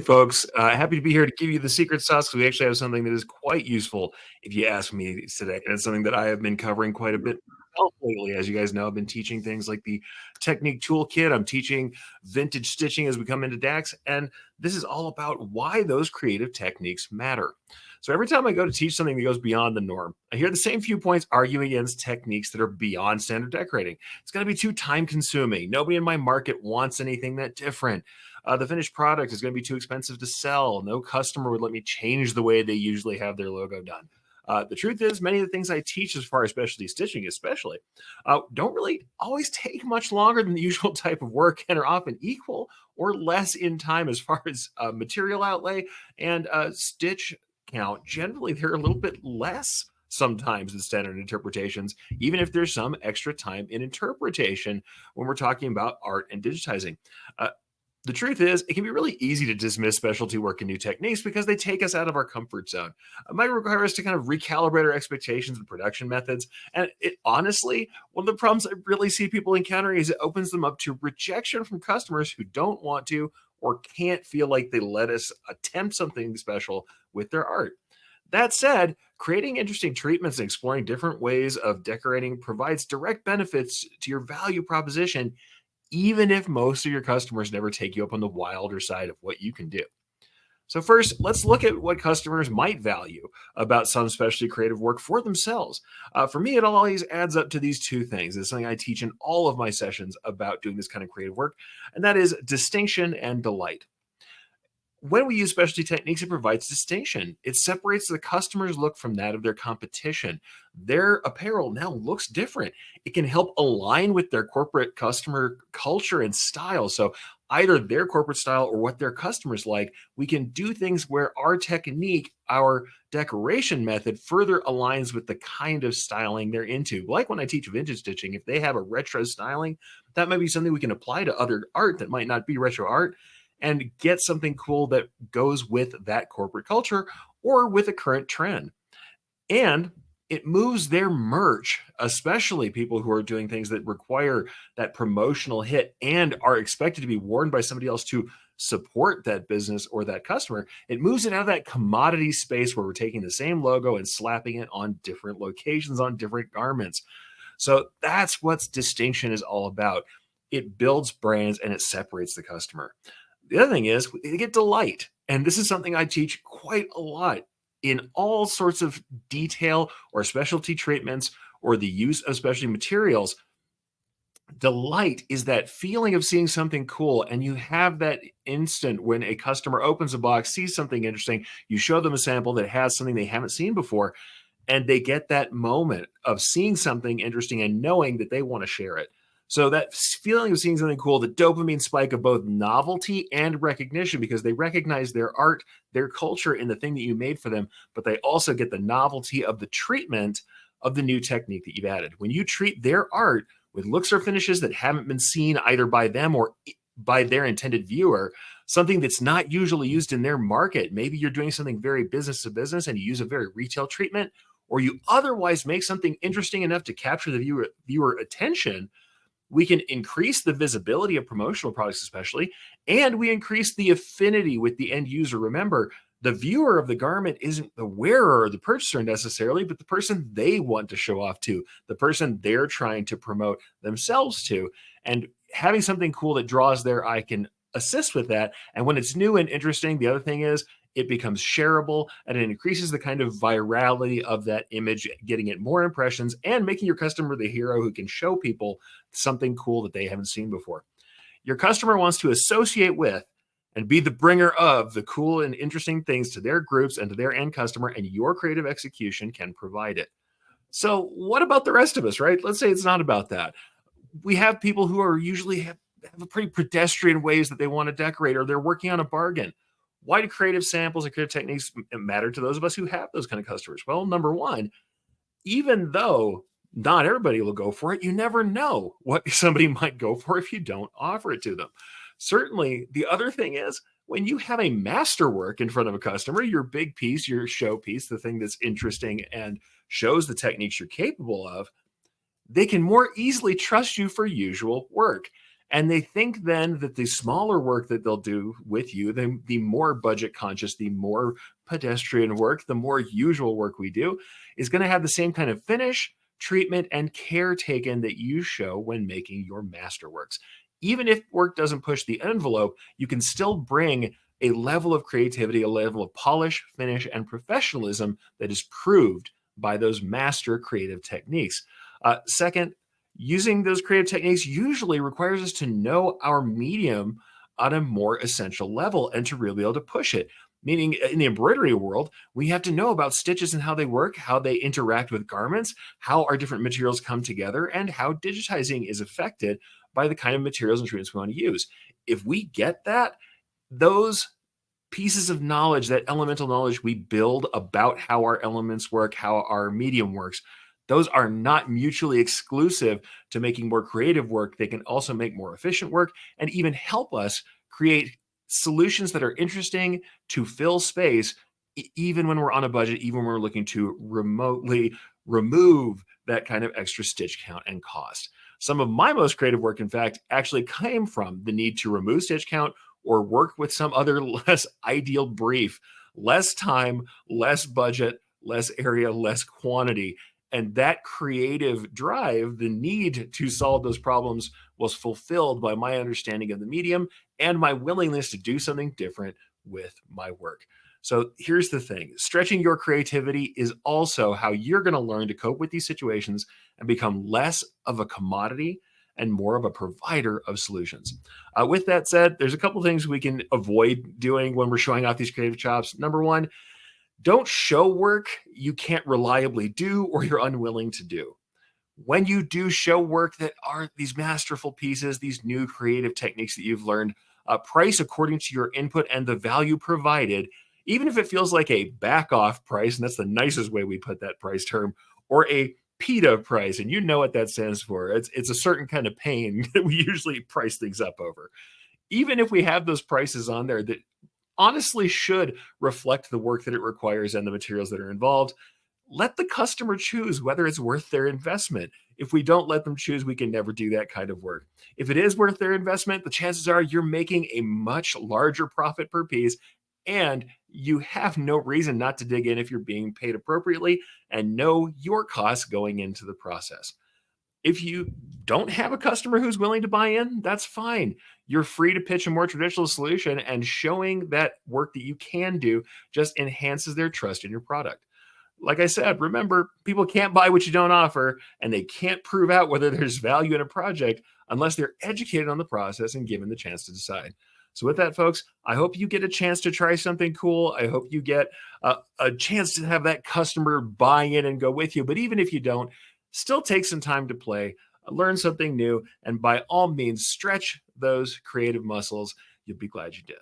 folks. Happy to be here to give you the secret sauce. We actually have something that is quite useful, if you ask me today. And it's something that I have been covering quite a bit myself lately. As you guys know, I've been teaching things like the Technique Toolkit. I'm teaching vintage stitching as we come into DAX. And this is all about why those creative techniques matter. So every time I go to teach something that goes beyond the norm, I hear the same few points arguing against techniques that are beyond standard decorating. It's going to be too time consuming. Nobody in my market wants anything that different. The finished product is going to be too expensive to sell. No customer would let me change the way they usually have their logo done. The truth is, many of the things I teach as far as specialty stitching, especially, don't really always take much longer than the usual type of work and are often equal or less in time as far as material outlay and stitch count. Generally, they're a little bit less sometimes than standard interpretations, even if there's some extra time in interpretation when we're talking about art and digitizing. The truth is, it can be really easy to dismiss specialty work and new techniques because they take us out of our comfort zone. It might require us to kind of recalibrate our expectations and production methods. And it honestly, one of the problems I really see people encountering is it opens them up to rejection from customers who don't want to or can't feel like they let us attempt something special with their art. That said, creating interesting treatments and exploring different ways of decorating provides direct benefits to your value proposition, even if most of your customers never take you up on the wilder side of what you can do. So first, let's look at what customers might value about some specialty creative work for themselves. For me, it always adds up to these two things. It's something I teach in all of my sessions about doing this kind of creative work, and that is distinction and delight. When we use specialty techniques, it provides distinction. It separates the customer's look from that of their competition. Their apparel now looks different. It can help align with their corporate customer culture and style. So either their corporate style or what their customers like, we can do things where our technique, our decoration method further aligns with the kind of styling they're into. Like when I teach vintage stitching, if they have a retro styling, that might be something we can apply to other art that might not be retro art and get something cool that goes with that corporate culture or with a current trend. And it moves their merch, especially people who are doing things that require that promotional hit and are expected to be worn by somebody else to support that business or that customer. It moves it out of that commodity space where we're taking the same logo and slapping it on different locations, on different garments. So that's what distinction is all about. It builds brands and it separates the customer. The other thing is they get delight. And this is something I teach quite a lot in all sorts of detail or specialty treatments or the use of specialty materials. Delight is that feeling of seeing something cool. And you have that instant when a customer opens a box, sees something interesting, you show them a sample that has something they haven't seen before, and they get that moment of seeing something interesting and knowing that they want to share it. So that feeling of seeing something cool, the dopamine spike of both novelty and recognition, because they recognize their art, their culture in the thing that you made for them, but they also get the novelty of the treatment of the new technique that you've added. When you treat their art with looks or finishes that haven't been seen either by them or by their intended viewer, something that's not usually used in their market, maybe you're doing something very business to business and you use a very retail treatment, or you otherwise make something interesting enough to capture the viewer attention, we can increase the visibility of promotional products, especially, and we increase the affinity with the end user. Remember, the viewer of the garment isn't the wearer or the purchaser necessarily, but the person they want to show off to, the person they're trying to promote themselves to. And having something cool that draws their eye can assist with that. And when it's new and interesting, the other thing is it becomes shareable and it increases the kind of virality of that image, getting it more impressions and making your customer the hero who can show people something cool that they haven't seen before. Your customer wants to associate with and be the bringer of the cool and interesting things to their groups and to their end customer, and your creative execution can provide it. So what about the rest of us, right? Let's say it's not about that. We have people who are usually have a pretty pedestrian ways that they want to decorate, or they're working on a bargain. Why do creative samples and creative techniques matter to those of us who have those kind of customers? Well, number one, even though not everybody will go for it, you never know what somebody might go for if you don't offer it to them. Certainly, the other thing is when you have a masterwork in front of a customer, your big piece, your show piece, the thing that's interesting and shows the techniques you're capable of, they can more easily trust you for usual work. And they think then that the smaller work that they'll do with you, the more budget conscious, the more pedestrian work, the more usual work we do, is going to have the same kind of finish, treatment, and care taken that you show when making your masterworks. Even if work doesn't push the envelope, you can still bring a level of creativity, a level of polish, finish, and professionalism that is proved by those master creative techniques. Second, using those creative techniques usually requires us to know our medium on a more essential level and to really be able to push it. Meaning, in the embroidery world, we have to know about stitches and how they work, how they interact with garments, how our different materials come together, and how digitizing is affected by the kind of materials and treatments we want to use. If we get that, those pieces of knowledge, that elemental knowledge we build about how our elements work, how our medium works, those are not mutually exclusive to making more creative work. They can also make more efficient work and even help us create solutions that are interesting to fill space, even when we're on a budget, even when we're looking to remotely remove that kind of extra stitch count and cost. Some of my most creative work, in fact, actually came from the need to remove stitch count or work with some other less ideal brief, less time, less budget, less area, less quantity. And that creative drive, the need to solve those problems, was fulfilled by my understanding of the medium and my willingness to do something different with my work. So here's the thing: stretching your creativity is also how you're going to learn to cope with these situations and become less of a commodity and more of a provider of solutions. With that said, there's a couple things we can avoid doing when we're showing off these creative chops. Number one, don't show work you can't reliably do or you're unwilling to do. When you do show work that are these masterful pieces, these new creative techniques that you've learned, price according to your input and the value provided, even if it feels like a back off price, and that's the nicest way we put that price term, or a PETA price, and you know what that stands for. It's a certain kind of pain that we usually price things up over. Even if we have those prices on there that honestly should reflect the work that it requires and the materials that are involved, let the customer choose whether it's worth their investment. If we don't let them choose, we can never do that kind of work. If it is worth their investment, the chances are you're making a much larger profit per piece, and you have no reason not to dig in if you're being paid appropriately and know your costs going into the process. If you don't have a customer who's willing to buy in, that's fine. You're free to pitch a more traditional solution, and showing that work that you can do just enhances their trust in your product. Like I said, remember, people can't buy what you don't offer, and they can't prove out whether there's value in a project unless they're educated on the process and given the chance to decide. So, with that, folks, I hope you get a chance to try something cool. I hope you get a chance to have that customer buy in and go with you. But even if you don't, still take some time to play, learn something new, and by all means, stretch those creative muscles. You'll be glad you did.